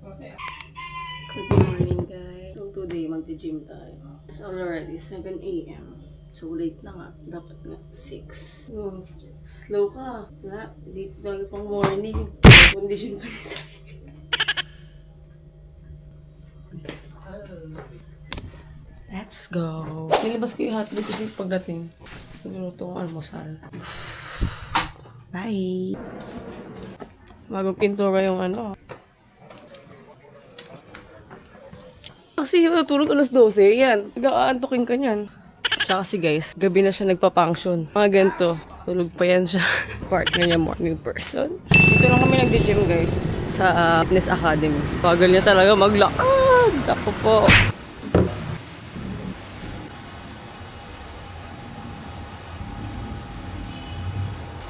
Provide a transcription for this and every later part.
Good morning, guys. So today, magti-gym tayo. It's already 7 a.m. So late na nga. Dapat nga 6. Slow ka. Wala. Dito talaga pang morning. Condition pa rin sa Let's go. Nilabas ko yung hotdog kasi pagdating. Nagluluto ang almusal. Bye! Bagong pintura yung ano. Kasi natulog alas 12, yan. Nag-aantokin ka niyan. Siya kasi guys, gabi na siya nagpa-function. Mga ganito, tulog pa yan siya. Partner niya morning person. Dito lang kami nag-gym guys, sa fitness academy. Bagal niya talaga maglakad. Ako po.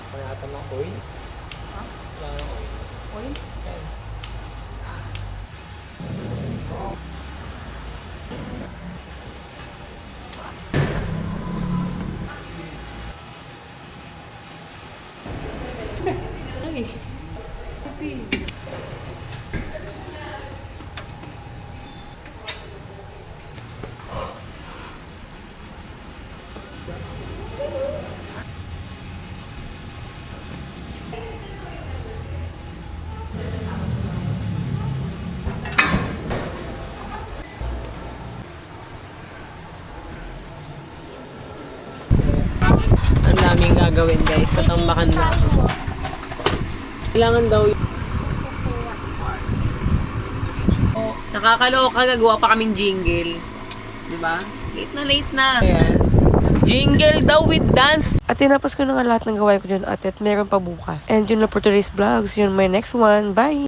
Panatan ng oil? Ha? Wala ng oil. Oil? Okay. Ang daming gagawin guys, tatambakan na. Kailangan daw nakakaloka, gagawa pa kaming jingle. Diba? Late na. Ayan. Jingle daw with dance. At tinapos ko na nga lahat ng gawain ko dyan at meron pa bukas. And yun na for today's vlog. See you on my next one. Bye!